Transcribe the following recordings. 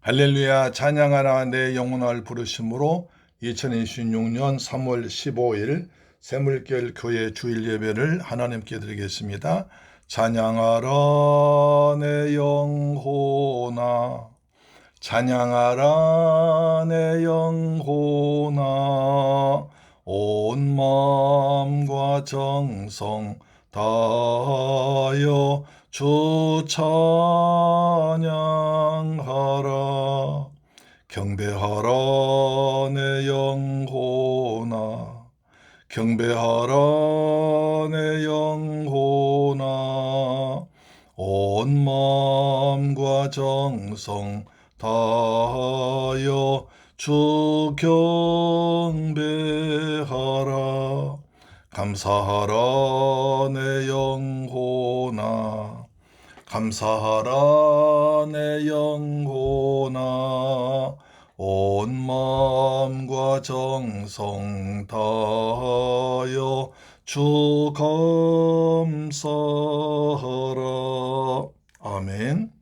할렐루야. 찬양하라 내 영혼을 부르심으로 2026년 3월 15일 새물결 교회 주일 예배를 하나님께 드리겠습니다. 찬양하라 내 영혼아, 찬양하라 내 영혼아, 온 마음과 정성 다하여 주 찬양하라. 경배하라 내 영혼아, 경배하라 내 영혼아, 온 마음과 정성 다하여 주 경배하라. 감사하라 내 영혼아, 감사하라 내 영혼아, 온 마음과 정성 다하여 주 감사하라. 아멘.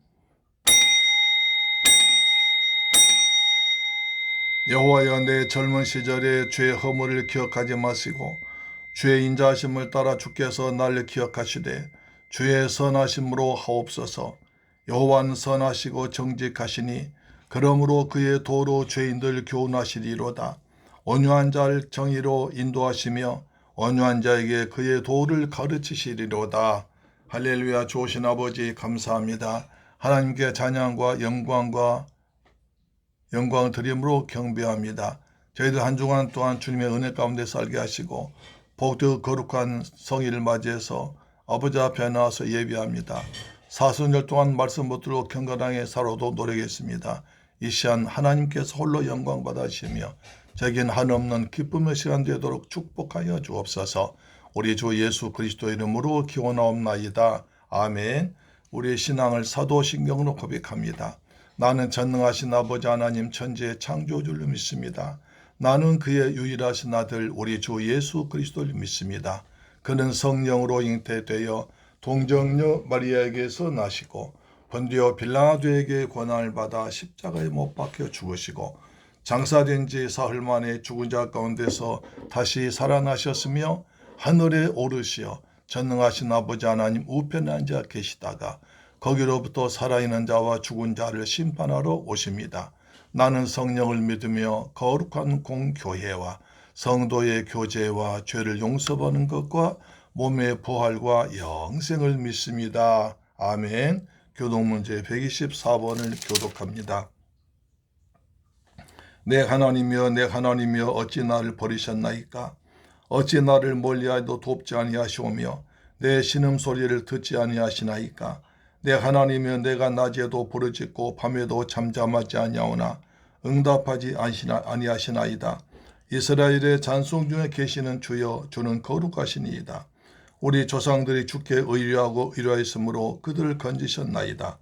여호와여, 내 젊은 시절에 죄의 허물을 기억하지 마시고 주의 인자하심을 따라 주께서 나를 기억하시되 주의 선하심으로 하옵소서. 여호와는 선하시고 정직하시니 그러므로 그의 도로 죄인들 교훈하시리로다. 온유한 자를 정의로 인도하시며 온유한 자에게 그의 도를 가르치시리로다. 할렐루야. 좋으신 아버지 감사합니다. 하나님께 찬양과 영광을 드림으로 경배합니다. 저희들 한 주간 동안 주님의 은혜 가운데 살게 하시고 복되고 거룩한 성일을 맞이해서 아버지 앞에 나와서 예배합니다. 사순절 동안 말씀 붙들고 경건하게 살아도 노력했습니다. 이 시간 하나님께서 홀로 영광 받으시며 저에겐 한없는 기쁨의 시간 되도록 축복하여 주옵소서. 우리 주 예수 그리스도 이름으로 기원하옵나이다. 아멘. 우리의 신앙을 사도신경으로 고백합니다. 나는 전능하신 아버지 하나님 천지의 창조주를 믿습니다. 나는 그의 유일하신 아들 우리 주 예수 그리스도를 믿습니다. 그는 성령으로 잉태되어 동정녀 마리아에게서 나시고 본디오 빌라도에게 고난을 받아 십자가에 못 박혀 죽으시고 장사된 지 사흘 만에 죽은 자 가운데서 다시 살아나셨으며 하늘에 오르시어 전능하신 아버지 하나님 우편에 앉아 계시다가 거기로부터 살아있는 자와 죽은 자를 심판하러 오십니다. 나는 성령을 믿으며 거룩한 공교회와 성도의 교제와 죄를 용서받는 것과 몸의 부활과 영생을 믿습니다. 아멘. 교독문제 124번을 교독합니다. 내 하나님이여, 내 하나님이여, 어찌 나를 버리셨나이까? 어찌 나를 멀리하여도 돕지 아니하시오며 내 신음소리를 듣지 아니하시나이까? 내 하나님이여, 내가 낮에도 부르짖고 밤에도 잠잠하지 아니하오나 응답하지 아니하시나이다. 이스라엘의 찬송 중에 계시는 주여, 주는 거룩하시니이다. 우리 조상들이 주께 의뢰하고 의뢰하였으므로 그들을 건지셨나이다.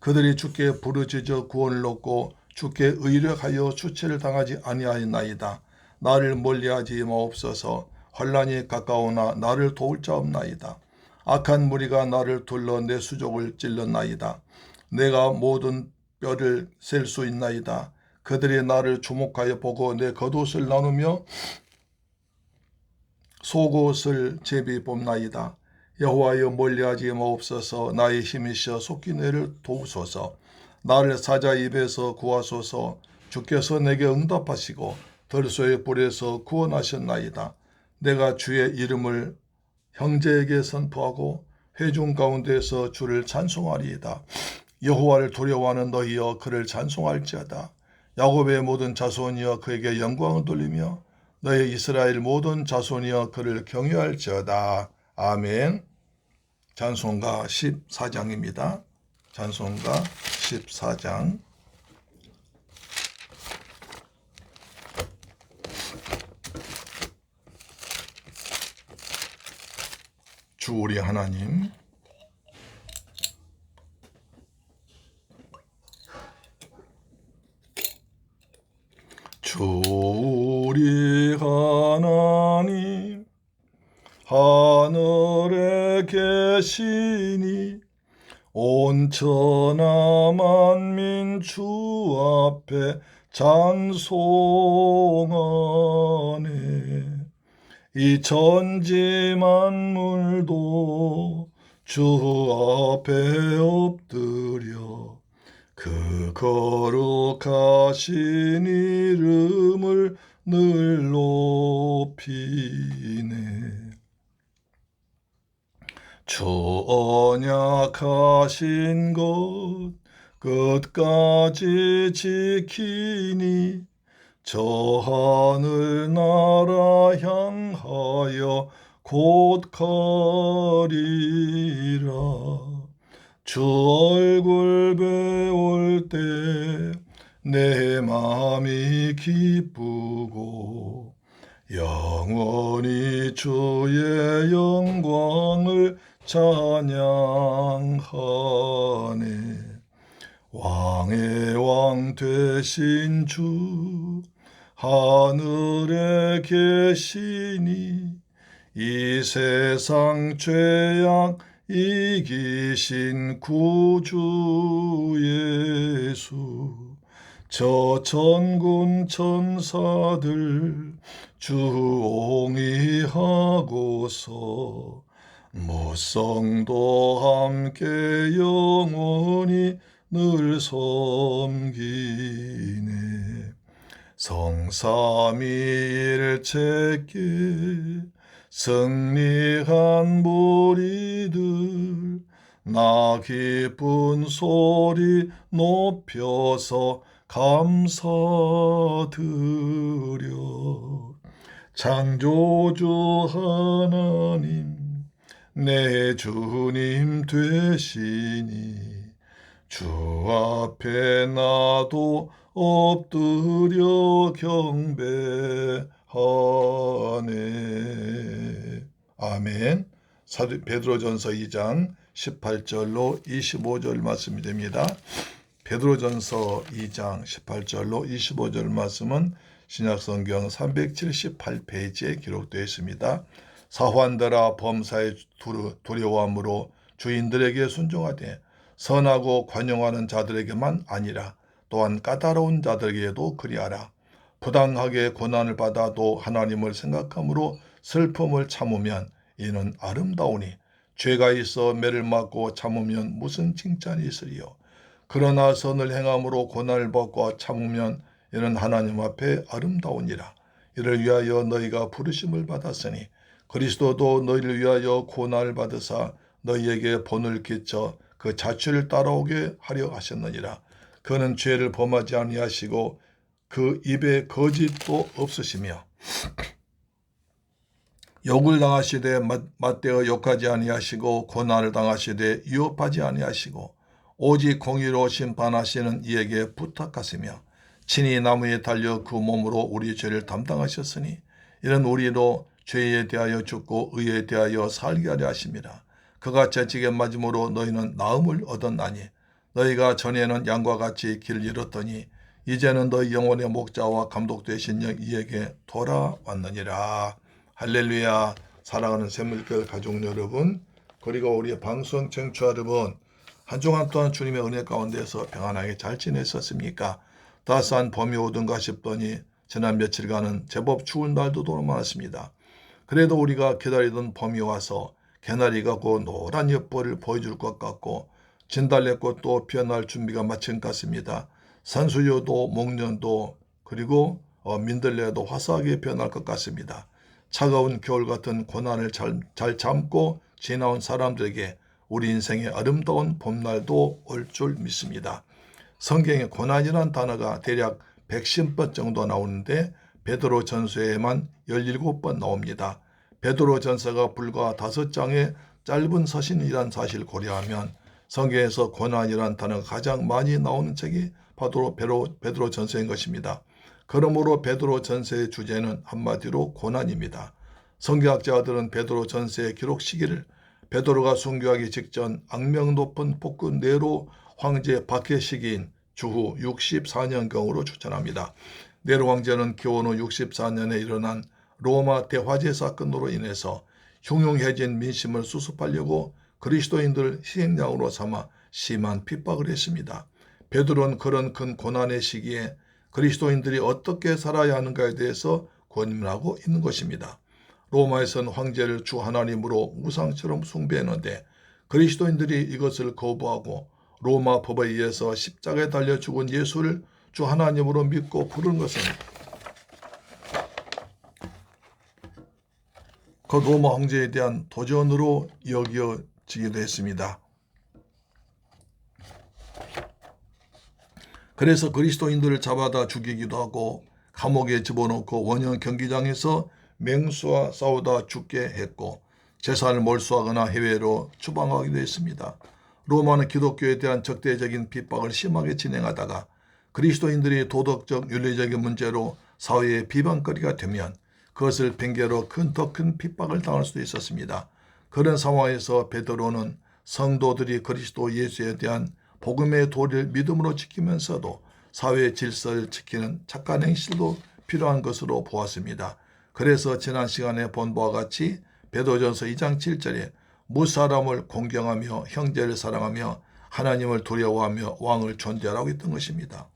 그들이 주께 부르짖어 구원을 얻고 주께 의뢰하여 주체를 당하지 아니하였나이다. 나를 멀리하지 마옵소서. 환난이 가까우나 나를 도울 자 없나이다. 악한 무리가 나를 둘러 내 수족을 찔렀나이다. 내가 모든 뼈를 셀 수 있나이다. 그들이 나를 주목하여 보고 내 겉옷을 나누며 속옷을 제비 뽑나이다. 여호와여, 멀리하지 마옵소서. 나의 힘이시여 속히 내를 도우소서. 나를 사자 입에서 구하소서. 주께서 내게 응답하시고 들소의 불에서 구원하셨나이다. 내가 주의 이름을 형제에게 선포하고 회중 가운데서 주를 찬송하리이다. 여호와를 두려워하는 너희여, 그를 찬송할지어다. 야곱의 모든 자손이여, 그에게 영광을 돌리며 너희 이스라엘 모든 자손이여, 그를 경외할지어다. 아멘. 찬송가 14장입니다. 찬송가 14장. 주 우리 하나님, 주 우리 하나님, 하늘에 계시니 온 천하 만민 주 앞에 찬송하네. 이 천지 만물도 주 앞에 엎드려 그 거룩하신 이름을 늘 높이네. 주 언약하신 것 끝까지 지키니 저 하늘 나라 향하여 곧 가리라. 주 얼굴 배울 때 내 마음이 기쁘고 영원히 주의 영광을 찬양하네. 왕의 왕 되신 주 하늘에 계시니 이 세상 죄악 이기신 구주 예수. 저 천군 천사들 주옹이하고서 모성도 함께 영원히 늘 섬기네. 성삼위일체께 승리한 무리들 나 기쁜 소리 높여서 감사드려. 창조주 하나님 내 주님 되시니 주 앞에 나도 엎드려 경배하네. 아멘. 베드로전서 2장 18절로 25절 말씀이 됩니다. 베드로전서 2장 18절로 25절 말씀은 신약성경 378페이지에 기록되어 있습니다. 사환들아 범사에 두려워함으로 주인들에게 순종하되 선하고 관용하는 자들에게만 아니라 또한 까다로운 자들에게도 그리하라. 부당하게 고난을 받아도 하나님을 생각함으로 슬픔을 참으면 이는 아름다우니 죄가 있어 매를 맞고 참으면 무슨 칭찬이 있으리요. 그러나 선을 행함으로 고난을 받고 참으면 이는 하나님 앞에 아름다우니라. 이를 위하여 너희가 부르심을 받았으니 그리스도도 너희를 위하여 고난을 받으사 너희에게 본을 끼쳐 그 자취를 따라오게 하려 하셨느니라. 그는 죄를 범하지 아니하시고 그 입에 거짓도 없으시며 욕을 당하시되 맞대어 욕하지 아니하시고 고난을 당하시되 위협하지 아니하시고 오직 공의로 심판하시는 이에게 부탁하시며 친히 나무에 달려 그 몸으로 우리 죄를 담당하셨으니 이는 우리로 죄에 대하여 죽고 의에 대하여 살게 하려 하심이라. 그가 채찍에 맞음으로 너희는 나음을 얻었나니 너희가 전에는 양과 같이 길을 잃었더니 이제는 너희 영혼의 목자와 감독 되신 이에게 돌아왔느니라. 할렐루야. 사랑하는 샘물교회 가족 여러분, 그리고 우리 방송 청취자 여러분, 한 주간 동안 주님의 은혜 가운데서 평안하게 잘 지냈었습니까? 따스한 봄이 오든가 싶더니 지난 며칠간은 제법 추운 날도 너무 많았습니다. 그래도 우리가 기다리던 봄이 와서 개나리가 곧 노란 엿보를 보여줄 것 같고 진달래꽃도 피어날 준비가 마친 것 같습니다. 산수유도 목련도 그리고 민들레도 화사하게 피어날 것 같습니다. 차가운 겨울 같은 고난을 잘 참고 지나온 사람들에게 우리 인생의 아름다운 봄날도 올 줄 믿습니다. 성경에 고난이라는 단어가 대략 110번 정도 나오는데 베드로 전서에만 17번 나옵니다. 베드로 전서가 불과 5장의 짧은 서신이란 사실을 고려하면 성경에서 고난이라는 단어가 가장 많이 나오는 책이 바로 베드로 전서인 것입니다. 그러므로 베드로 전서의 주제는 한마디로 고난입니다. 성경학자들은 베드로 전서의 기록 시기를 베드로가 순교하기 직전 악명 높은 폭군 네로 황제 박해 시기인 주후 64년경으로 추천합니다. 네로 황제는 기원 후 64년에 일어난 로마 대화재 사건으로 인해서 흉흉해진 민심을 수습하려고 그리스도인들을 희생양으로 삼아 심한 핍박을 했습니다. 베드로는 그런 큰 고난의 시기에 그리스도인들이 어떻게 살아야 하는가에 대해서 권면하고 있는 것입니다. 로마에서는 황제를 주 하나님으로 우상처럼 숭배했는데 그리스도인들이 이것을 거부하고 로마 법에 의해서 십자가에 달려 죽은 예수를 주 하나님으로 믿고 부르는 것은 그 로마 황제에 대한 도전으로 여겨지기도 했습니다. 그래서 그리스도인들을 잡아다 죽이기도 하고 감옥에 집어넣고 원형 경기장에서 맹수와 싸우다 죽게 했고 재산을 몰수하거나 해외로 추방하기도 했습니다. 로마는 기독교에 대한 적대적인 핍박을 심하게 진행하다가 그리스도인들이 도덕적 윤리적인 문제로 사회의 비방거리가 되면 그것을 핑계로 더 큰 핍박을 당할 수도 있었습니다. 그런 상황에서 베드로는 성도들이 그리스도 예수에 대한 복음의 도리를 믿음으로 지키면서도 사회의 질서를 지키는 착한 행실도 필요한 것으로 보았습니다. 그래서 지난 시간에 본 바와 같이 베드로전서 2장 7절에 무사람을 공경하며 형제를 사랑하며 하나님을 두려워하며 왕을 존대하라고 했던 것입니다.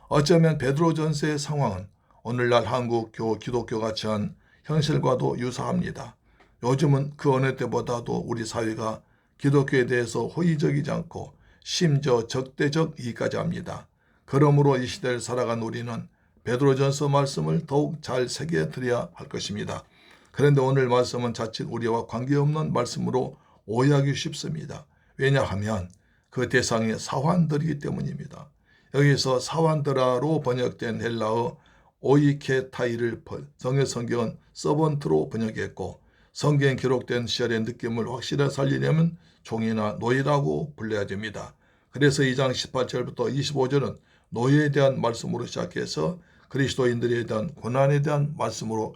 어쩌면 베드로전서의 상황은 오늘날 한국 기독교가 처한 현실과도 유사합니다. 요즘은 그 어느 때보다도 우리 사회가 기독교에 대해서 호의적이지 않고 심지어 적대적 이익까지 합니다. 그러므로 이 시대를 살아간 우리는 베드로전서 말씀을 더욱 잘 새겨드려야 할 것입니다. 그런데 오늘 말씀은 자칫 우리와 관계없는 말씀으로 오해하기 쉽습니다. 왜냐하면 그 대상이 사환들이기 때문입니다. 여기서 사환드라로 번역된 헬라어 오이케타이를 정의 성경은 서번트로 번역했고 성경에 기록된 시절의 느낌을 확실히 살리려면 종이나 노예라고 불러야 됩니다. 그래서 2장 18절부터 25절은 노예에 대한 말씀으로 시작해서 그리스도인들에 대한 고난에 대한 말씀으로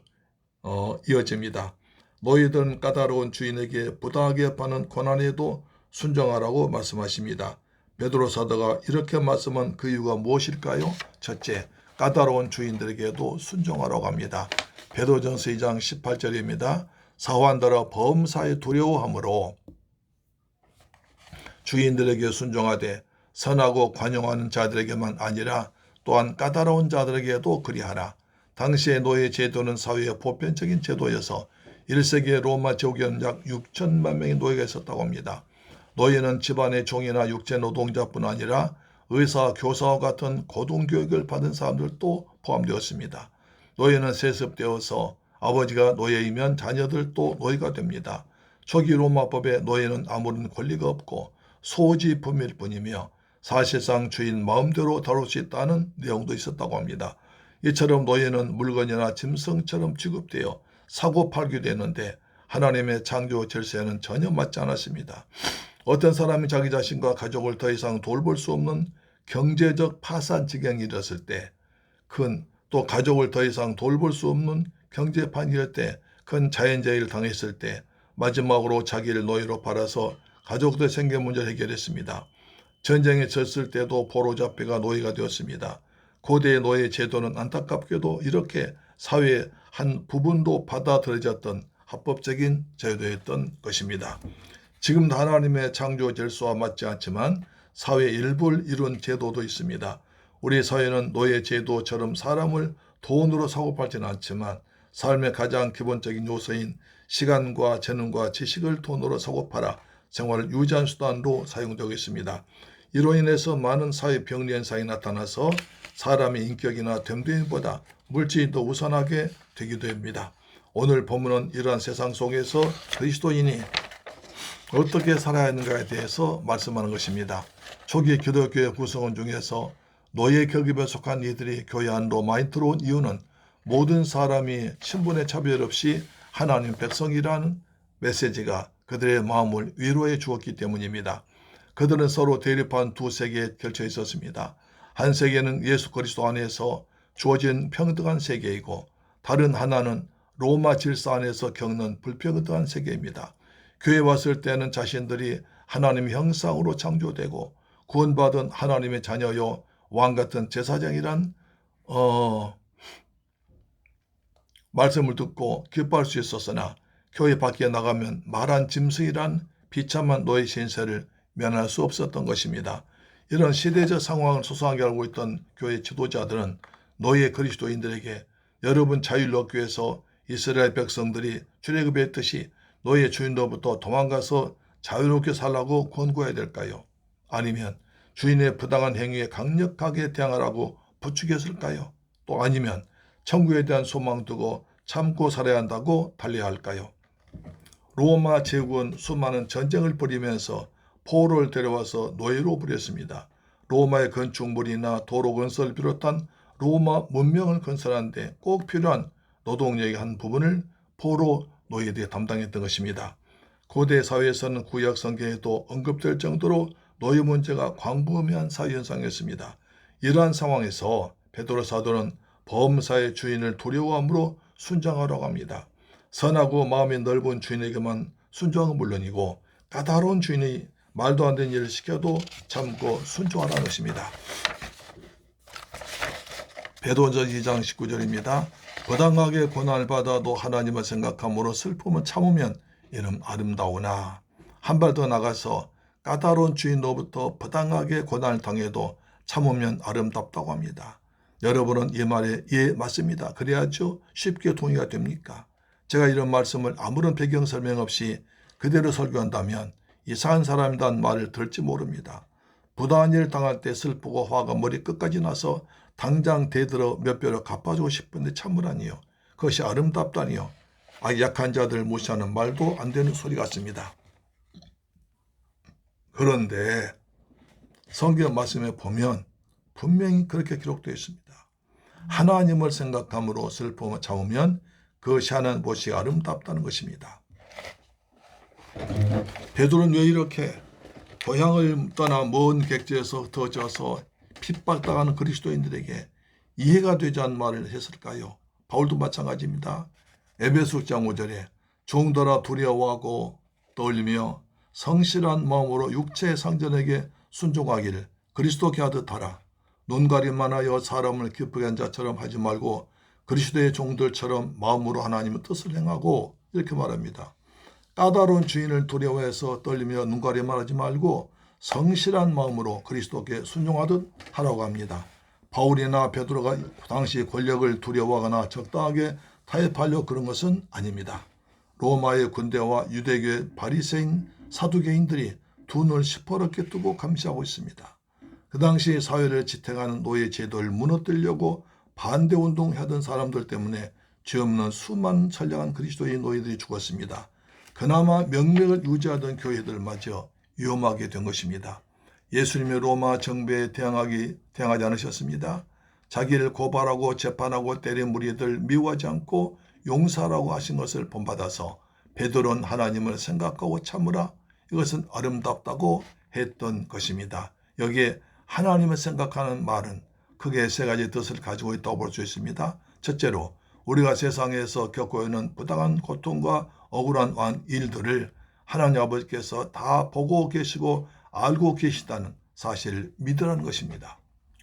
이어집니다. 노예들은 까다로운 주인에게 부당하게 받는 고난에도 순종하라고 말씀하십니다. 베드로 사도가 이렇게 말씀한 그 이유가 무엇일까요? 첫째, 까다로운 주인들에게도 순종하라고 합니다. 베드로전서 2장 18절입니다. 사환들아 범사에 두려워함으로 주인들에게 순종하되 선하고 관용하는 자들에게만 아니라 또한 까다로운 자들에게도 그리하라. 당시의 노예 제도는 사회의 보편적인 제도여서 1세기의 로마 제국에는 약 6천만 명의 노예가 있었다고 합니다. 노예는 집안의 종이나 육체노동자뿐 아니라 의사, 교사와 같은 고등교육을 받은 사람들도 포함되었습니다. 노예는 세습되어서 아버지가 노예이면 자녀들도 노예가 됩니다. 초기 로마법에 노예는 아무런 권리가 없고 소지품일 뿐이며 사실상 주인 마음대로 다룰 수 있다는 내용도 있었다고 합니다. 이처럼 노예는 물건이나 짐승처럼 취급되어 사고 팔기도 했는데 하나님의 창조 질서에는 전혀 맞지 않았습니다. 어떤 사람이 자기 자신과 가족을 더 이상 돌볼 수 없는 경제적 파산 지경에 이르렀을 때, 또 가족을 더 이상 돌볼 수 없는 경제판이일 때, 큰 자연재해를 당했을 때 마지막으로 자기를 노예로 팔아서 가족들의 생계 문제를 해결했습니다. 전쟁에 졌을 때도 포로 잡혀가 노예가 되었습니다. 고대의 노예 제도는 안타깝게도 이렇게 사회의 한 부분도 받아들여졌던 합법적인 제도였던 것입니다. 지금도 하나님의 창조 질서와 맞지 않지만 사회의 일부를 이룬 제도도 있습니다. 우리 사회는 노예 제도처럼 사람을 돈으로 사고팔지는 않지만 삶의 가장 기본적인 요소인 시간과 재능과 지식을 돈으로 사고팔아 생활을 유지하는 수단으로 사용되고 있습니다. 이로 인해서 많은 사회 병리 현상이 나타나서 사람의 인격이나 됨됨이보다 물질이 더 우선하게 되기도 합니다. 오늘 본문은 이러한 세상 속에서 그리스도인이 어떻게 살아야 하는가에 대해서 말씀하는 것입니다. 초기 기독교의 구성원 중에서 노예 계급에 속한 이들이 교회 안으로 많이 들어온 이유는 모든 사람이 신분의 차별 없이 하나님 백성이라는 메시지가 그들의 마음을 위로해 주었기 때문입니다. 그들은 서로 대립한 두 세계에 겹쳐 있었습니다. 한 세계는 예수 그리스도 안에서 주어진 평등한 세계이고 다른 하나는 로마 질서 안에서 겪는 불평등한 세계입니다. 교회에 왔을 때는 자신들이 하나님의 형상으로 창조되고 구원받은 하나님의 자녀요 왕같은 제사장이란 말씀을 듣고 기뻐할 수 있었으나 교회 밖에 나가면 말한 짐승이란 비참한 노예 신세를 면할 수 없었던 것입니다. 이런 시대적 상황을 소소하게 알고 있던 교회 지도자들은 노예 그리스도인들에게 여러분 자유를 얻기 위해서 이스라엘 백성들이 출애굽했듯이 노예 주인로부터 도망가서 자유롭게 살라고 권고해야 될까요? 아니면 주인의 부당한 행위에 강력하게 대항하라고 부추겼을까요? 또 아니면 천국에 대한 소망 두고 참고 살아야 한다고 달려야 할까요? 로마 제국은 수많은 전쟁을 벌이면서 포로를 데려와서 노예로 부렸습니다. 로마의 건축물이나 도로 건설을 비롯한 로마 문명을 건설하는데 꼭 필요한 노동력의 한 부분을 포로 노예들이 담당했던 것입니다. 고대 사회에서는 구약 성경에도 언급될 정도로 노예 문제가 광범위한 사회 현상이었습니다. 이러한 상황에서 베드로 사도는 범사의 주인을 두려워함으로 순종하라고 합니다. 선하고 마음이 넓은 주인에게만 순종은 물론이고 까다로운 주인이 말도 안 되는 일을 시켜도 참고 순종하라는 것입니다. 베드로전서 2장 19절입니다. 부당하게 고난을 받아도 하나님을 생각함으로 슬픔을 참으면 이는 아름다우나 한 발 더 나가서 까다로운 주인로부터 부당하게 고난을 당해도 참으면 아름답다고 합니다. 여러분은 이 말에 예 맞습니다. 그래야죠 쉽게 동의가 됩니까? 제가 이런 말씀을 아무런 배경 설명 없이 그대로 설교한다면 이상한 사람이란 말을 들을지 모릅니다. 부당한 일을 당할 때 슬프고 화가 머리끝까지 나서 당장 대들어 몇 배로 갚아주고 싶은데 참으라니요. 그것이 아름답다니요. 약한 자들 무시하는 말도 안 되는 소리 같습니다. 그런데 성경 말씀에 보면 분명히 그렇게 기록되어 있습니다. 하나님을 생각함으로 슬픔을 참으면 그것이 하나님 보시기에 아름답다는 것입니다. 베드로는 왜 이렇게 고향을 떠나 먼 객지에서 흩어져서 핍박당하는 그리스도인들에게 이해가 되지 않는 말을 했을까요? 바울도 마찬가지입니다. 에베소 6장 5절에 종들아 두려워하고 떨리며 성실한 마음으로 육체의 상전에게 순종하기를 그리스도께 하듯 하라. 눈가림만 하여 사람을 기쁘게 한 자처럼 하지 말고 그리스도의 종들처럼 마음으로 하나님의 뜻을 행하고 이렇게 말합니다. 까다로운 주인을 두려워해서 떨리며 눈가림만 하지 말고 성실한 마음으로 그리스도께 순종하듯 하라고 합니다. 바울이나 베드로가 당시 권력을 두려워하거나 적당하게 타협하려 그런 것은 아닙니다. 로마의 군대와 유대교의 바리새인 사두개인들이 두 눈을 시퍼렇게 뜨고 감시하고 있습니다. 그 당시 사회를 지탱하는 노예 제도를 무너뜨리려고 반대운동하던 사람들 때문에 죄 없는 수많은 선량한 그리스도인 노예들이 죽었습니다. 그나마 명맥을 유지하던 교회들마저 위험하게 된 것입니다. 예수님의 로마 정부에 대항하지 않으셨습니다. 자기를 고발하고 재판하고 때린 무리들 미워하지 않고 용서하라고 하신 것을 본받아서 베드로는 하나님을 생각하고 참으라 이것은 아름답다고 했던 것입니다. 여기에 하나님을 생각하는 말은 크게 세 가지 뜻을 가지고 있다고 볼 수 있습니다. 첫째로 우리가 세상에서 겪고 있는 부당한 고통과 억울한 일들을 하나님 아버지께서 다 보고 계시고 알고 계시다는 사실을 믿으라는 것입니다.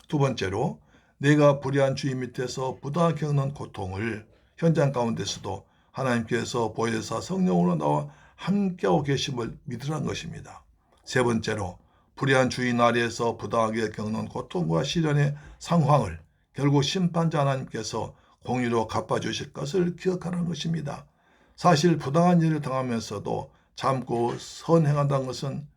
두 번째로 내가 불의한 주인 밑에서 부당하게 겪는 고통을 현장 가운데서도 하나님께서 보혜사 성령으로 나와 함께하고 계심을 믿으라는 것입니다. 세 번째로 불의한 주인 아래에서 부당하게 겪는 고통과 시련의 상황을 결국 심판자 하나님께서 공의로 갚아주실 것을 기억하는 것입니다. 사실 부당한 일을 당하면서도 참고 선행한다는 것은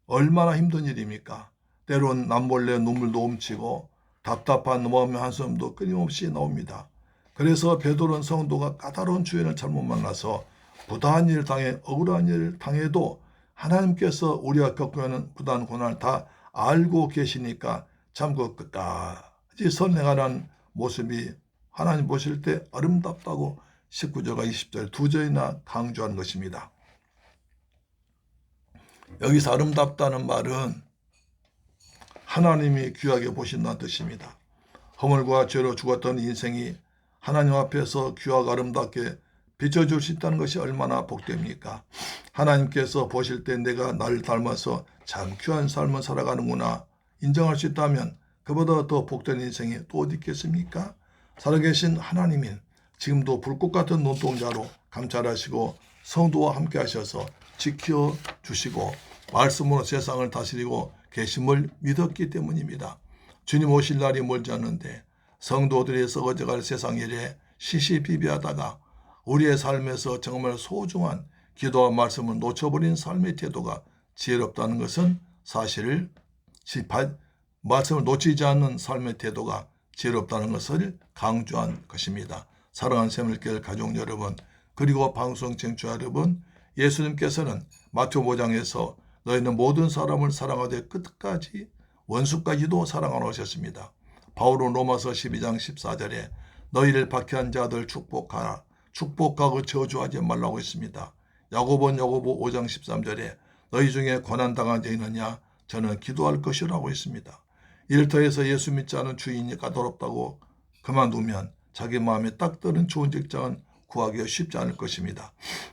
얼마나 힘든 일입니까? 때론 남몰래 눈물도 훔치고 답답한 마음의 한숨도 끊임없이 나옵니다. 그래서 베드로는 성도가 까다로운 주인을 잘못 만나서 부당한 일을 당해 억울한 일을 당해도 하나님께서 우리가 겪고 있는 부당한 고난을 다 알고 계시니까 참고 끝까지 선행하는 모습이 하나님 보실 때 아름답다고 19절과 20절 두 절이나 강조한 것입니다. 여기서 아름답다는 말은 하나님이 귀하게 보신다는 뜻입니다. 허물과 죄로 죽었던 인생이 하나님 앞에서 귀하고 아름답게 비춰줄 수 있다는 것이 얼마나 복됩니까? 하나님께서 보실 때 내가 나를 닮아서 참 귀한 삶을 살아가는구나 인정할 수 있다면 그보다 더 복된 인생이 또 어디 있겠습니까? 살아계신 하나님인 지금도 불꽃 같은 눈동자로 감찰하시고 성도와 함께 하셔서 지켜주시고 말씀으로 세상을 다스리고 계심을 믿었기 때문입니다. 주님 오실 날이 멀지 않는데 성도들이 썩어져갈 세상 일에 시시비비하다가 우리의 삶에서 정말 소중한 기도와 말씀을 놓쳐버린 삶의 태도가 지혜롭다는 것은 사실을 말씀을 놓치지 않는 삶의 태도가 지혜롭다는 것을 강조한 것입니다. 사랑하는 새물교회 가족 여러분, 그리고 방송 청취자 여러분, 예수님께서는 마태복음 5장에서 너희는 모든 사람을 사랑하되 끝까지 원수까지도 사랑하라 하셨습니다. 바울은 로마서 12장 14절에 너희를 박해한 자들 축복하라, 축복하고 저주하지 말라고 했습니다. 야고보는 야고보 5장 13절에 너희 중에 고난당한 자 있느냐 저는 기도할 것이라고 했습니다. 이를 더해서 예수 믿지 않은 주인이 까다롭다고 그만두면 자기 마음에 딱 드는 좋은 직장은 구하기가 쉽지 않을 것입니다.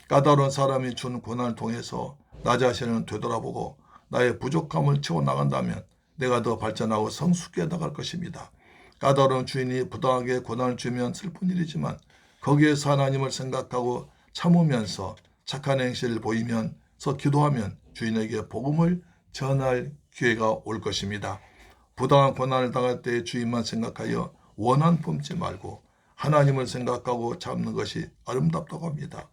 까다로운 사람이 준 고난을 통해서 나 자신을 되돌아보고 나의 부족함을 채워나간다면 내가 더 발전하고 성숙해 나갈 것입니다. 까다로운 주인이 부당하게 고난을 주면 슬픈 일이지만 거기에서 하나님을 생각하고 참으면서 착한 행실을 보이면서 기도하면 주인에게 복음을 전할 기회가 올 것입니다. 부당한 고난을 당할 때 주인만 생각하여 원한 품지 말고 하나님을 생각하고 참는 것이 아름답다고 합니다.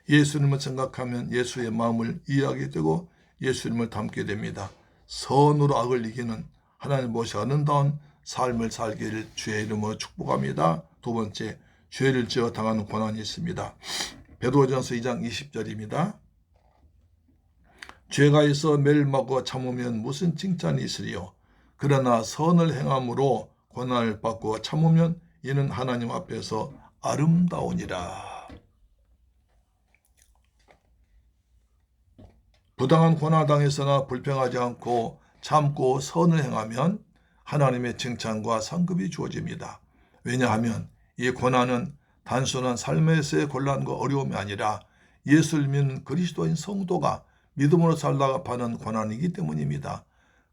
예수님을 생각하면 예수의 마음을 이해하게 되고 예수님을 닮게 됩니다. 선으로 악을 이기는 하나님 모시 아름다운 삶을 살기를 주의 이름으로 축복합니다. 두 번째, 죄를 지어 당하는 고난이 있습니다. 베드로전서 2장 20절입니다. 죄가 있어 매를 맞고 참으면 무슨 칭찬이 있으리요. 그러나 선을 행함으로 고난을 받고 참으면 이는 하나님 앞에서 아름다우니라. 부당한 고난을 당했으나 불평하지 않고 참고 선을 행하면 하나님의 칭찬과 상급이 주어집니다. 왜냐하면 이 고난은 단순한 삶에서의 곤란과 어려움이 아니라 예수를 믿는 그리스도인 성도가 믿음으로 살다가 받는 고난이기 때문입니다.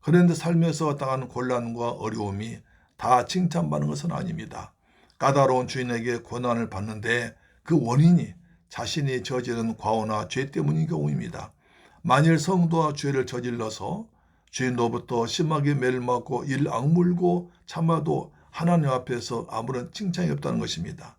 그런데 삶에서 당하는 곤란과 어려움이 다 칭찬받는 것은 아닙니다. 까다로운 주인에게 고난을 받는데 그 원인이 자신이 저지른 과오나 죄 때문인 경우입니다. 만일 성도와 죄를 저질러서 주인로부터 심하게 매를 맞고 이를 악물고 참아도 하나님 앞에서 아무런 칭찬이 없다는 것입니다.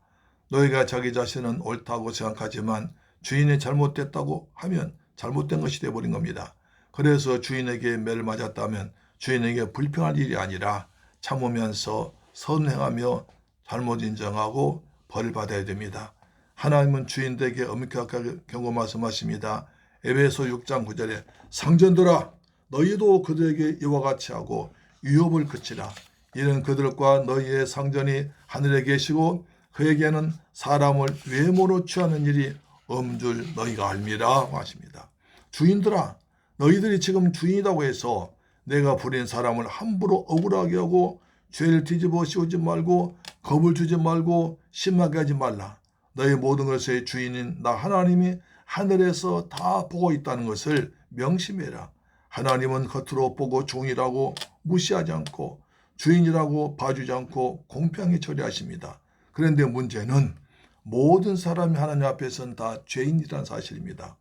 너희가 자기 자신은 옳다고 생각하지만 주인이 잘못됐다고 하면 잘못된 것이 되어버린 겁니다. 그래서 주인에게 매를 맞았다면 주인에게 불평할 일이 아니라 참으면서 선행하며 잘못 인정하고 벌을 받아야 됩니다. 하나님은 주인들에게 엄격하게 경고 말씀하십니다. 에베소 6장 9절에 상전들아 너희도 그들에게 이와 같이 하고 유업을 그치라. 이는 그들과 너희의 상전이 하늘에 계시고 그에게는 사람을 외모로 취하는 일이 없는 줄 너희가 알미라 하십니다. 주인들아 너희들이 지금 주인이라고 해서 내가 부린 사람을 함부로 억울하게 하고 죄를 뒤집어 씌우지 말고 겁을 주지 말고 심하게 하지 말라. 너희 모든 것의 주인인 나 하나님이 하늘에서 다 보고 있다는 것을 명심해라. 하나님은 겉으로 보고 종이라고 무시하지 않고 주인이라고 봐주지 않고 공평히 처리하십니다. 그런데 문제는 모든 사람이 하나님 앞에서는 다 죄인이라는 사실입니다.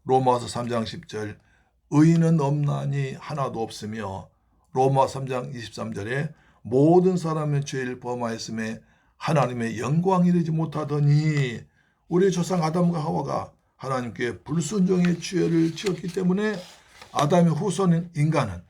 로마서 3장 10절 의인은 없나니 하나도 없으며 로마 3장 23절에 모든 사람의 죄를 범하였음에 하나님의 영광이 되지 못하더니 우리 조상 아담과 하와가 하나님께 불순종의 죄를 지었기 때문에 아담의 후손인 인간은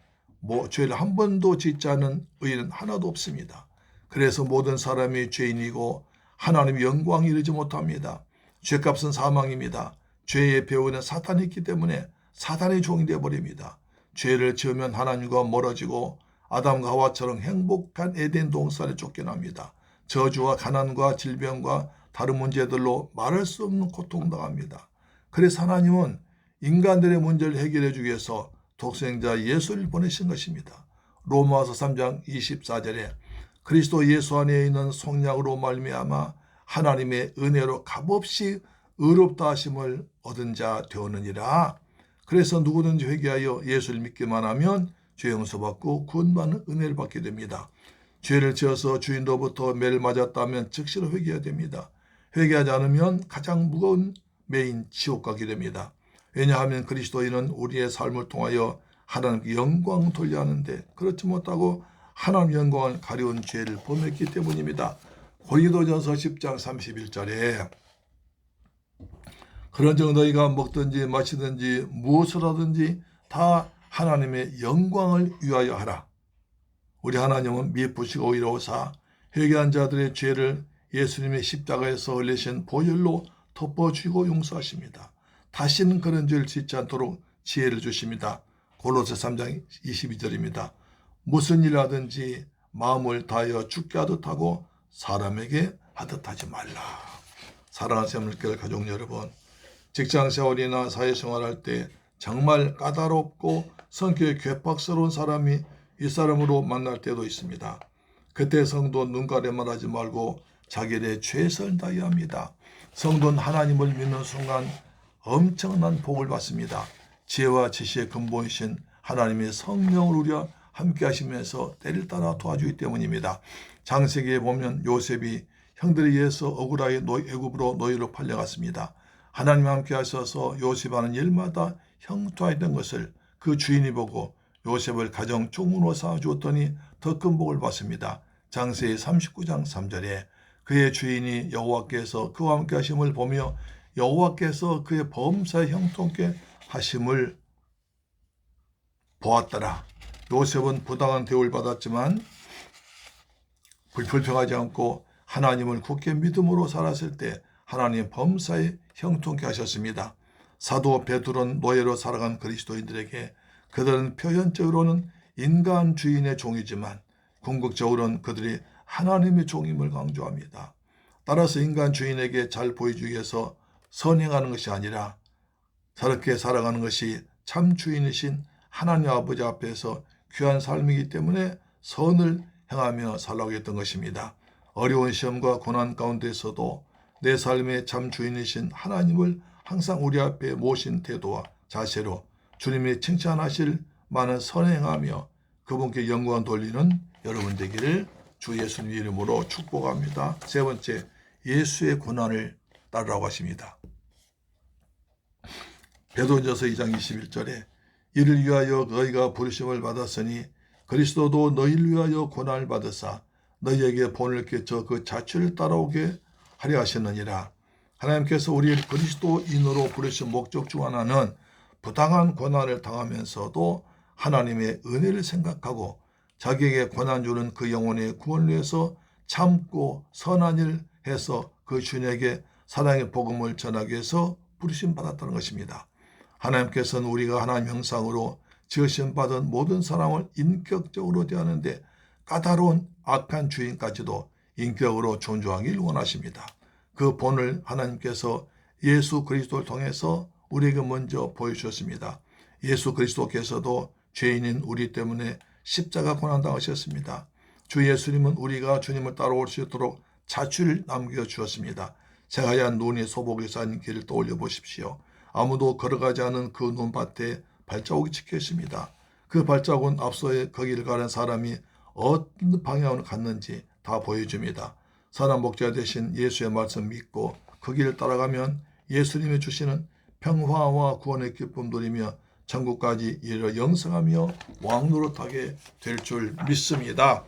죄를 한 번도 짓지 않은 의인은 하나도 없습니다. 그래서 모든 사람이 죄인이고 하나님의 영광이 이르지 못합니다. 죄값은 사망입니다. 죄의 배후에는 사탄이 있기 때문에 사탄의 종이 되어버립니다. 죄를 지으면 하나님과 멀어지고 아담과 하와처럼 행복한 에덴 동산에 쫓겨납니다. 저주와 가난과 질병과 다른 문제들로 말할 수 없는 고통당합니다. 그래서 하나님은 인간들의 문제를 해결해 주기 위해서 독생자 예수를 보내신 것입니다. 로마서 3장 24절에 그리스도 예수 안에 있는 속량으로 말미암아 하나님의 은혜로 값없이 의롭다 하심을 얻은 자 되었느니라. 그래서 누구든지 회개하여 예수를 믿기만 하면 죄 용서받고 구원받는 은혜를 받게 됩니다. 죄를 지어서 주인로부터 매를 맞았다면 즉시로 회개해야 됩니다. 회개하지 않으면 가장 무거운 매인 지옥 가게 됩니다. 왜냐하면 그리스도인은 우리의 삶을 통하여 하나님께 영광 돌려야 하는데 그렇지 못하고 하나님 영광을 가려운 죄를 범했기 때문입니다. 고린도전서 10장 31절에 그런즉 너희가 먹든지 마시든지 무엇을 하든지 다 하나님의 영광을 위하여 하라. 우리 하나님은 미쁘시고 의로우사 회개한 자들의 죄를 예수님의 십자가에서 흘리신 보혈로 덮어주고 용서하십니다. 다시는 그런 죄를 짓지 않도록 지혜를 주십니다. 골로새 3장 22절입니다. 무슨 일 하든지 마음을 다하여 주께 하듯 하고 사람에게 하듯 하지 말라. 사랑하는 샘물교회 가족 여러분, 직장생활이나 사회생활할 때 정말 까다롭고 성격이 괴팍스러운 사람이 윗사람으로 만날 때도 있습니다. 그때 성도 눈가리만 하지 말고 자기의 최선을 다해야 합니다. 성도는 하나님을 믿는 순간 엄청난 복을 받습니다. 지혜와 지식의 근본이신 하나님의 성령을 우려 함께 하시면서 때를 따라 도와주기 때문입니다. 창세기에 보면 요셉이 형들에 의해서 억울하게 애굽으로 노예로 팔려갔습니다. 하나님 함께 하셔서 요셉 하는 일마다 형통했던 것을 그 주인이 보고 요셉을 가정 종으로 쌓아주었더니 더 큰 복을 받습니다. 창세기 39장 3절에 그의 주인이 여호와께서 그와 함께 하심을 보며 여호와께서 그의 범사에 형통케 하심을 보았더라. 요셉은 부당한 대우를 받았지만 불평하지 않고 하나님을 굳게 믿음으로 살았을 때 하나님 범사에 형통케 하셨습니다. 사도 베드로는 노예로 살아간 그리스도인들에게 그들은 표현적으로는 인간 주인의 종이지만 궁극적으로는 그들이 하나님의 종임을 강조합니다. 따라서 인간 주인에게 잘 보여주기 위해서 선행하는 것이 아니라 저렇게 살아가는 것이 참 주인이신 하나님 아버지 앞에서 귀한 삶이기 때문에 선을 행하며 살라고 했던 것입니다. 어려운 시험과 고난 가운데서도 내 삶의 참 주인이신 하나님을 항상 우리 앞에 모신 태도와 자세로 주님이 칭찬하실 많은 선행하며 그분께 영광 돌리는 여러분 되기를 주 예수님 이름으로 축복합니다. 세 번째, 예수의 고난을 따르라고 하십니다. 베드로전서 2장 21절에 이를 위하여 너희가 부르심을 받았으니 그리스도도 너희를 위하여 고난을 받으사 너희에게 본을 끼쳐 그 자취를 따라오게 하려 하셨느니라. 하나님께서 우리를 그리스도인으로 부르신 목적 중 하나는 부당한 고난을 당하면서도 하나님의 은혜를 생각하고 자기에게 고난 주는 그 영혼의 구원을 위해서 참고 선한 일 해서 그 주인에게 사랑의 복음을 전하기 위해서 부르심 받았다는 것입니다. 하나님께서는 우리가 하나님 형상으로 지으심 받은 모든 사람을 인격적으로 대하는데 까다로운 악한 주인까지도 인격으로 존중하길 원하십니다. 그 본을 하나님께서 예수 그리스도를 통해서 우리에게 먼저 보여주셨습니다. 예수 그리스도께서도 죄인인 우리 때문에 십자가 고난당하셨습니다. 주 예수님은 우리가 주님을 따라올 수 있도록 자취를 남겨주었습니다. 새하얀 눈이 소복이 쌓인 길을 떠올려 보십시오. 아무도 걸어가지 않은 그 눈밭에 발자국이 찍혀 있습니다. 그 발자국은 앞서에 거기를 가는 사람이 어떤 방향으로 갔는지 다 보여줍니다. 선한 목자 되신 예수의 말씀 믿고 그 길을 따라가면 예수님이 주시는 평화와 구원의 기쁨 누리며 천국까지 이르러 영생하며 왕노릇하게 될 줄 믿습니다.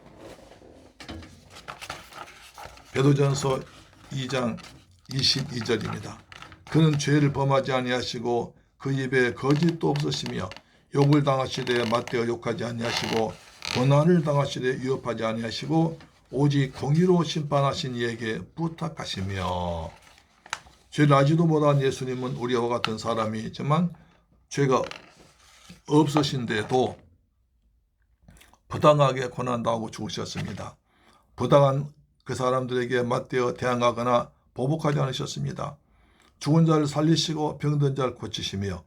베드로전서 2장 22절입니다. 그는 죄를 범하지 아니하시고 그 입에 거짓도 없으시며 욕을 당하시되 맞대어 욕하지 아니하시고 고난을 당하시되 위협하지 아니하시고 오직 공의로 심판하신 이에게 부탁하시며. 죄를 알지도 못한 예수님은 우리와 같은 사람이지만 죄가 없으신데도 부당하게 고난당하고 죽으셨습니다. 부당한 그 사람들에게 맞대어 대항하거나 보복하지 않으셨습니다. 죽은 자를 살리시고 병든 자를 고치시며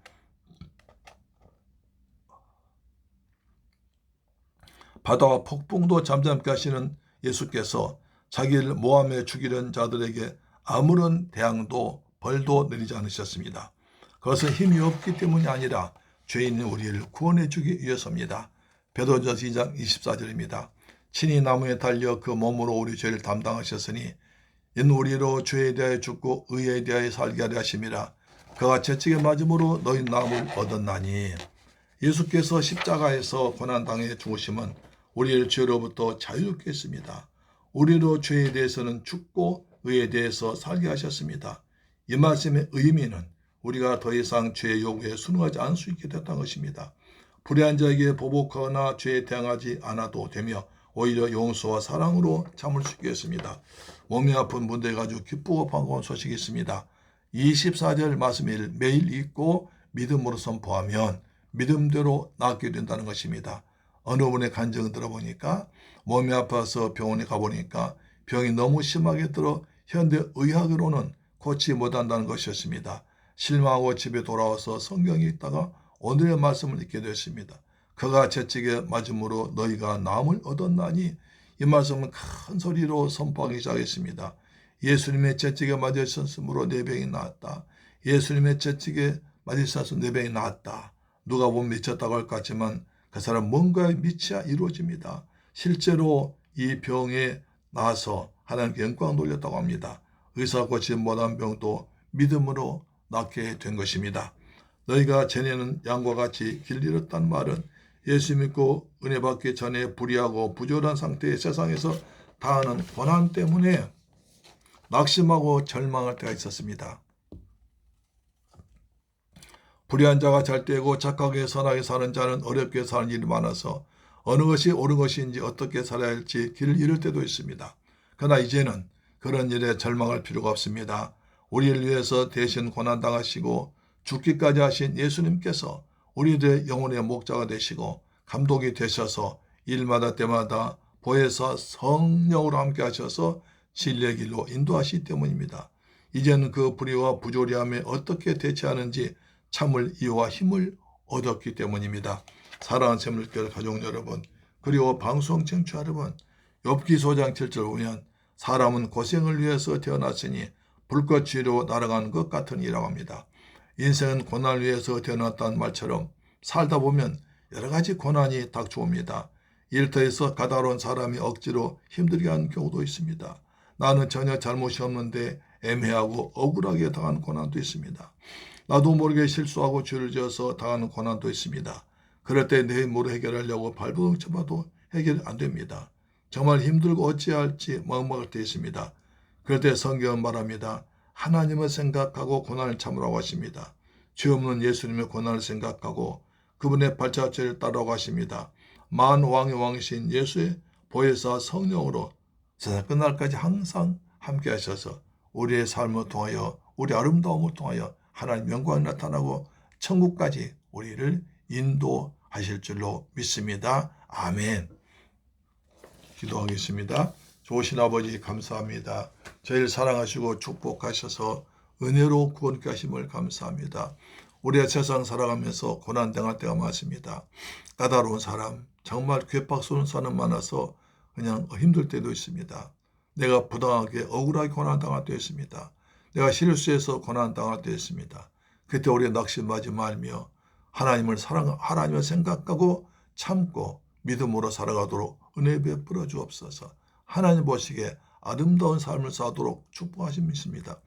바다와 폭풍도 잠잠케 하시는 예수께서 자기를 모함해 죽이려는 자들에게 아무런 대항도 벌도 내리지 않으셨습니다. 그것은 힘이 없기 때문이 아니라 죄인인 우리를 구원해 주기 위해서입니다. 베드로전서 2장 24절입니다. 친히 나무에 달려 그 몸으로 우리 죄를 담당하셨으니 이는 우리로 죄에 대하여 죽고 의에 대하여 살게 하려 하심이라. 그가 채찍에 맞음으로 너희 나음을 얻었나니. 예수께서 십자가에서 고난당해 죽으심은 우리를 죄로부터 자유롭게 했습니다. 우리로 죄에 대해서는 죽고 의에 대해서 살게 하셨습니다. 이 말씀의 의미는 우리가 더 이상 죄의 요구에 순응하지 않을 수 있게 됐다는 것입니다. 불의한 자에게 보복하거나 죄에 대항하지 않아도 되며 오히려 용서와 사랑으로 참을 수 있게 했습니다. 몸이 아픈 분들에게 아주 기쁘고 반가운 소식이 있습니다. 24절 말씀을 매일 읽고 믿음으로 선포하면 믿음대로 낫게 된다는 것입니다. 어느 분의 간증을 들어보니까 몸이 아파서 병원에 가보니까 병이 너무 심하게 들어 현대 의학으로는 고치지 못한다는 것이었습니다. 실망하고 집에 돌아와서 성경에 있다가 오늘의 말씀을 읽게 되었습니다. 그가 채찍에 맞음으로 너희가 나음을 얻었나니. 이 말씀은 큰 소리로 선포하기 시작했습니다. 예수님의 채찍에 맞으셨으므로 내 병이 나았다. 예수님의 채찍에 맞으셔서 내 병이 나았다. 누가 보면 미쳤다고 할 것 같지만 그 사람 뭔가에 미치야 이루어집니다. 실제로 이 병에 나아서 하나님께 영광 돌렸다고 합니다. 의사 고치지 못한 병도 믿음으로 낫게 된 것입니다. 너희가 전에는 양과 같이 길 잃었단 말은 예수 믿고 은혜 받기 전에 불의하고 부조한 상태의 세상에서 당하는 고난 때문에 낙심하고 절망할 때가 있었습니다. 불의한 자가 잘 되고 착하게 선하게 사는 자는 어렵게 사는 일이 많아서 어느 것이 옳은 것인지 어떻게 살아야 할지 길을 잃을 때도 있습니다. 그러나 이제는 그런 일에 절망할 필요가 없습니다. 우리를 위해서 대신 고난당하시고 죽기까지 하신 예수님께서 우리들의 영혼의 목자가 되시고 감독이 되셔서 일마다 때마다 보혜사 성령으로 함께 하셔서 진리의 길로 인도하시기 때문입니다. 이제는 그 불의와 부조리함에 어떻게 대처하는지 참을 이유와 힘을 얻었기 때문입니다. 사랑하는 샘물교회 가족 여러분, 그리고 방송 청취자 여러분, 욥기 5장 7절 보면 사람은 고생을 위해서 태어났으니 불꽃 위로 날아가는 것 같으니라고 합니다. 인생은 고난을 위해서 태어났다는 말처럼 살다 보면 여러 가지 고난이 닥쳐옵니다. 일터에서 까다로운 사람이 억지로 힘들게 하는 경우도 있습니다. 나는 전혀 잘못이 없는데 애매하고 억울하게 당하는 고난도 있습니다. 나도 모르게 실수하고 죄를 지어서 당하는 고난도 있습니다. 그럴 때 내 힘으로 해결하려고 발버둥 쳐봐도 해결 안 됩니다. 정말 힘들고 어찌해야 할지 막막할 때 있습니다. 그럴 때 성경은 말합니다. 하나님을 생각하고 고난을 참으라고 하십니다. 죄 없는 예수님의 고난을 생각하고 그분의 발자취를 따라오고 하십니다. 만왕의 왕이신 예수의 보혜사 성령으로 세상 끝날까지 항상 함께 하셔서 우리의 삶을 통하여 우리 아름다움을 통하여 하나님 영광이 나타나고 천국까지 우리를 인도하실 줄로 믿습니다. 아멘. 기도하겠습니다. 좋으신 아버지 감사합니다. 저희를 사랑하시고 축복하셔서 은혜로 구원케 하심을 감사합니다. 우리가 세상 살아가면서 고난당할 때가 많습니다. 까다로운 사람, 정말 괴팍스러운 사람 많아서 그냥 힘들 때도 있습니다. 내가 부당하게 억울하게 고난당할 때도 있습니다. 내가 실수해서 고난당할 때도 있습니다. 그때 우리가 낙심하지 말며 하나님을 생각하고 참고 믿음으로 살아가도록 은혜 베풀어 주옵소서. 하나님 보시기에 아름다운 삶을 사도록 축복하십니다.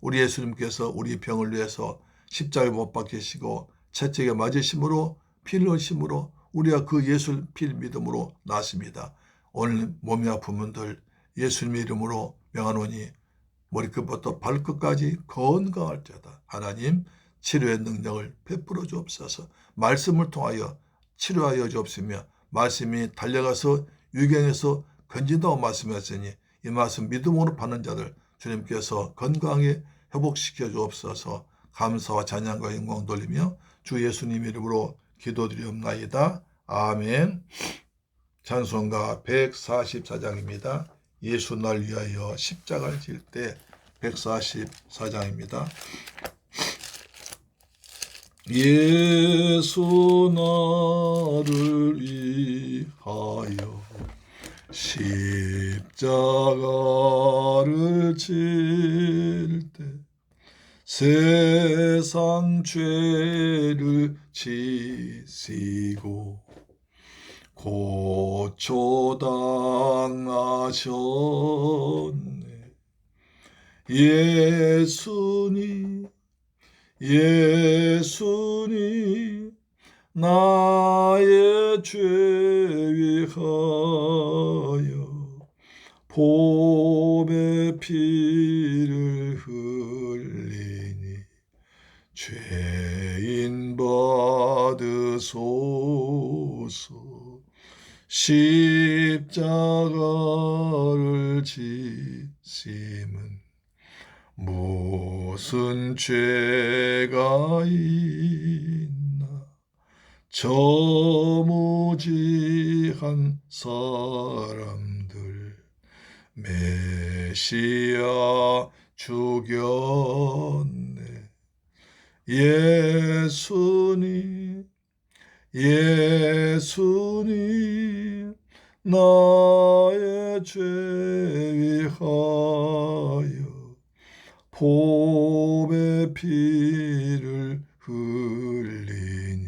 우리 예수님께서 우리 병을 위해서 십자가에 못 박히시고 채찍에 맞으심으로 피를 흘리심으로 우리가 그 예수 피를 믿음으로 낫습니다. 오늘 몸이 아픈 분들 예수님의 이름으로 명하노니 머리끝부터 발끝까지 건강할지어다. 하나님 치료의 능력을 베풀어 주옵소서. 말씀을 통하여 치료하여 주옵시며 말씀이 달려가서 유경에서 건진다고 말씀하셨으니 이 말씀 믿음으로 받는 자들 주님께서 건강하게 회복시켜 주옵소서. 감사와 찬양과 영광 돌리며 주 예수님 이름으로 기도드리옵나이다. 아멘. 찬송가 144장입니다. 예수 날 위하여 십자가를 질 때 144장입니다. 예수 나를 위하여 십자가를 질 때 세상 죄를 지시고 고초당하셨네. 예수님 예수님 나의 죄 위하여 보배 피를 흘리니 죄인 받으소서. 십자가를 지심은 무슨 죄가 있나. 저무지한 사람들 메시아 죽였네. 예수님 나의 죄 위하여 보배 피를 흘리니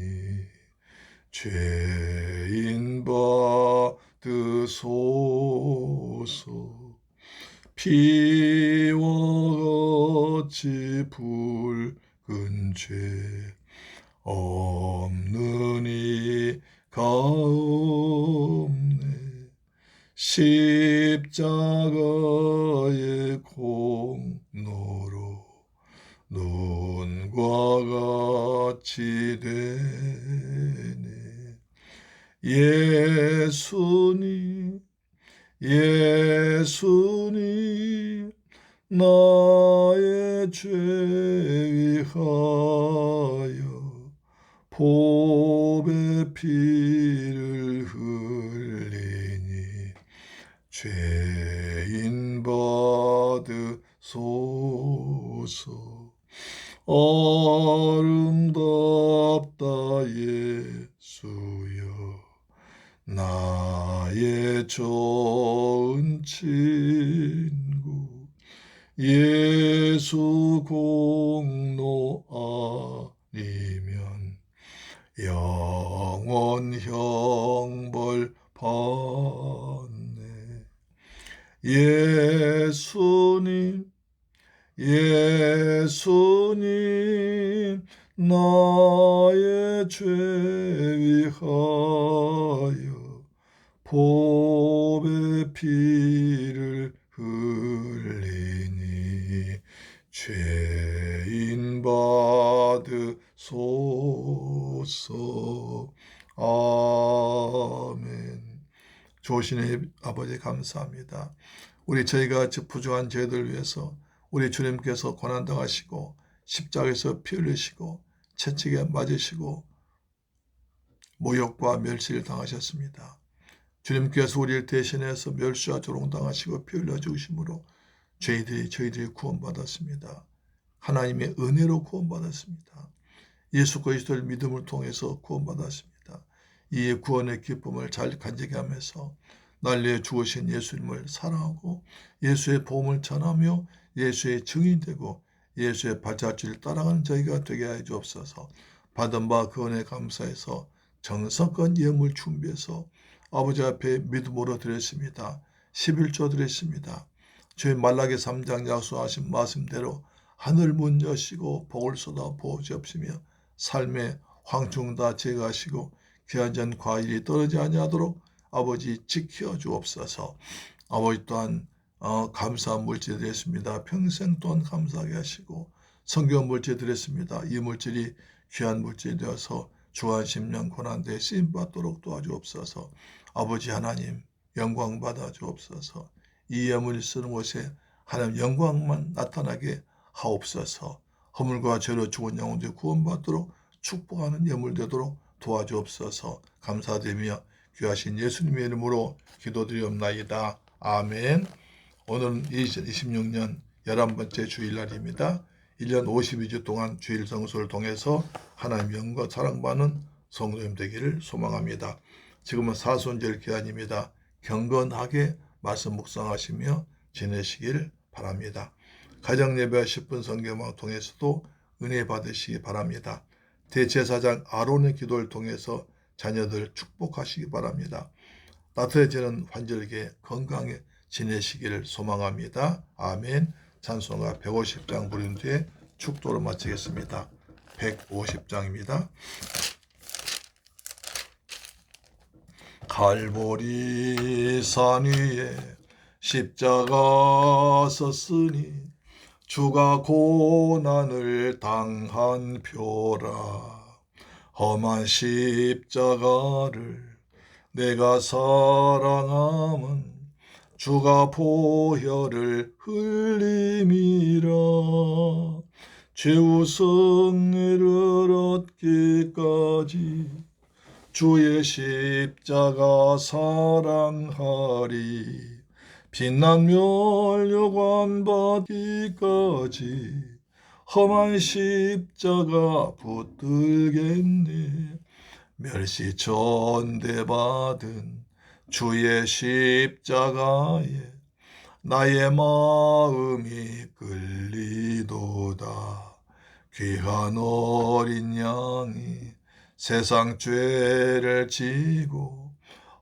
죄인 받으소서. 피와 같이 붉은 죄 없는 이가 없네. 십자가의 공로로 눈과 같이 되네. 예수님 나의 죄 위하여 보배 피를 흘리니 죄인 받으소서. 아름답다 예수여 나의 좋은 친구. 예수 공로 아니면 영원 형벌 받네. 예수님 나의 죄 위하여 보배 피를 흘리니 죄인 받으소서. 아멘. 조신의 아버지 감사합니다. 저희가 부족한 죄들 위해서 우리 주님께서 고난당하시고 십자가에서 피 흘리시고 채찍에 맞으시고 모욕과 멸시를 당하셨습니다. 주님께서 우리를 대신해서 멸시와 조롱당하시고 피 흘려 죽으심으로 저희들이 구원받았습니다. 하나님의 은혜로 구원받았습니다. 예수 그리스도를 믿음을 통해서 구원받았습니다. 이 구원의 기쁨을 잘 간직히 하면서 날 위해 죽으신 예수님을 사랑하고 예수의 복음을 전하며 예수의 증인되고 예수의 발자취를 따라가는 저희가 되게 하여 주옵소서. 받은 바 그 은혜 감사해서 정성껏 예물 준비해서 아버지 앞에 믿음으로 드렸습니다. 11조 드렸습니다. 저희 말라기 3장 약속하신 말씀대로 하늘 문 여시고 복을 쏟아 부어주옵시며 삶의 황충 다 제거하시고 귀한 과일이 떨어지지 아니하도록 아버지 지켜 주옵소서. 아버지 또한 감사한 물질 드렸습니다. 평생 또한 감사하게 하시고 성경 물질 드렸습니다. 이 물질이 귀한 물질이 되어서 주한 심령 고난대에 쓰임받도록 도와주옵소서. 아버지 하나님 영광 받아 주옵소서. 이 예물을 쓰는 곳에 하나님 영광만 나타나게 하옵소서. 허물과 죄로 죽은 영혼들이 구원받도록 축복하는 예물 되도록 도와주옵소서. 감사드리며 귀하신 예수님의 이름으로 기도드리옵나이다. 아멘. 오늘은 2026년 11번째 주일날입니다. 1년 52주 동안 주일 성수를 통해서 하나님 영과 사랑받는 성도님 되기를 소망합니다. 지금은 사순절 기간입니다. 경건하게 말씀 묵상하시며 지내시길 바랍니다. 가정 예배 10분 성경을 통해서도 은혜 받으시기 바랍니다. 대제사장 아론의 기도를 통해서 자녀들 축복하시기 바랍니다. 따뜻해지는 환절기에 건강에 지내시기를 소망합니다. 아멘. 찬송가 150장 부른 뒤에 축도를 마치겠습니다. 150장입니다. 갈보리 산 위에 십자가 섰으니 주가 고난을 당한 표라. 험한 십자가를 내가 사랑함은 주가 보혈을 흘림이라. 최후 승리를 얻기까지 주의 십자가 사랑하리. 빛난 멸류관 받기까지 험한 십자가 붙들겠네. 멸시 전대 받은 주의 십자가에 나의 마음이 끌리도다. 귀한 어린 양이 세상 죄를 지고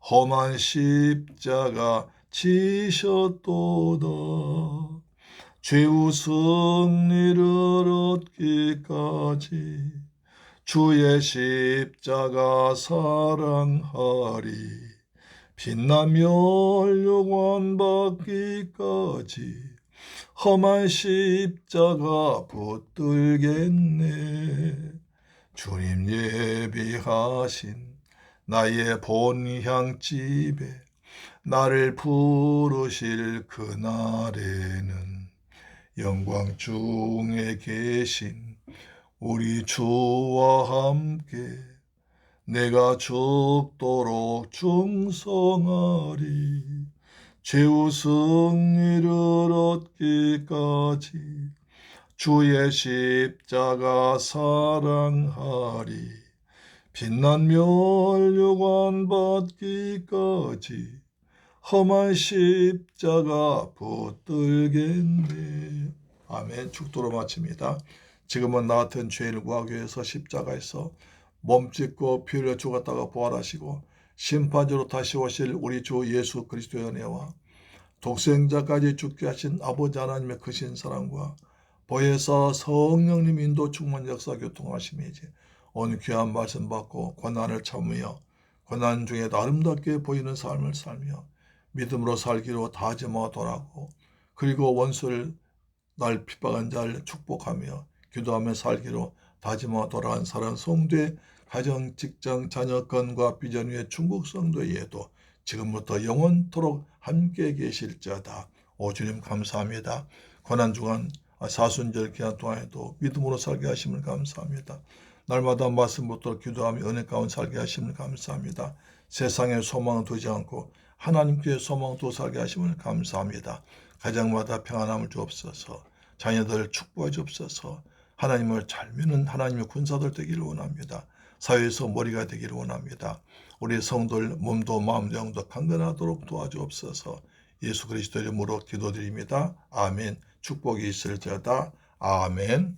험한 십자가 지셨도다. 최후 승리를 얻기까지 주의 십자가 사랑하리. 빛난 멸류관 받기까지 험한 십자가 붙들겠네. 주님 예비하신 나의 본향집에 나를 부르실 그날에는 영광 중에 계신 우리 주와 함께 내가 죽도록 충성하리. 최후 승리를 얻기까지 주의 십자가 사랑하리. 빛난 멸류관 받기까지 험한 십자가 붙들겠네. 아멘. 축도로 마칩니다. 지금은 나 같은 죄인을 구하기 위해서 십자가에서 몸짓고 피 흘려 죽었다가 부활하시고 심판주로 다시 오실 우리 주 예수 그리스도의 은혜와 독생자까지 죽게 하신 아버지 하나님의 크신 사랑과 보혜사 성령님 인도 충만 역사 교통하심이지 오늘 귀한 말씀 받고 고난을 참으며 고난 중에 아름답게 보이는 삶을 살며 믿음으로 살기로 다짐하더라고. 그리고 원수를 날 핍박한 자를 축복하며 기도하며 살기로 다짐하더라 한 사랑 성도의 가정, 직장, 자녀 건과 비전 위에 중국 성도에도 지금부터 영원토록 함께 계실지어다. 오 주님 감사합니다. 고난주간 사순절 기간 동안에도 믿음으로 살게 하심을 감사합니다. 날마다 말씀 붙들어 기도하며 은혜 가운데 살게 하심을 감사합니다. 세상에 소망을 두지 않고 하나님께 소망을 두어 살게 하심을 감사합니다. 가정마다 평안함을 주옵소서. 자녀들 축복해 주옵소서. 하나님을 잘 믿는 하나님의 군사들 되기를 원합니다. 사회에서 머리가 되기를 원합니다. 우리 성도들 몸도 마음도 영도 강건하도록 도와주옵소서. 예수 그리스도 이름으로 기도드립니다. 아멘. 축복이 있을지어다. 아멘.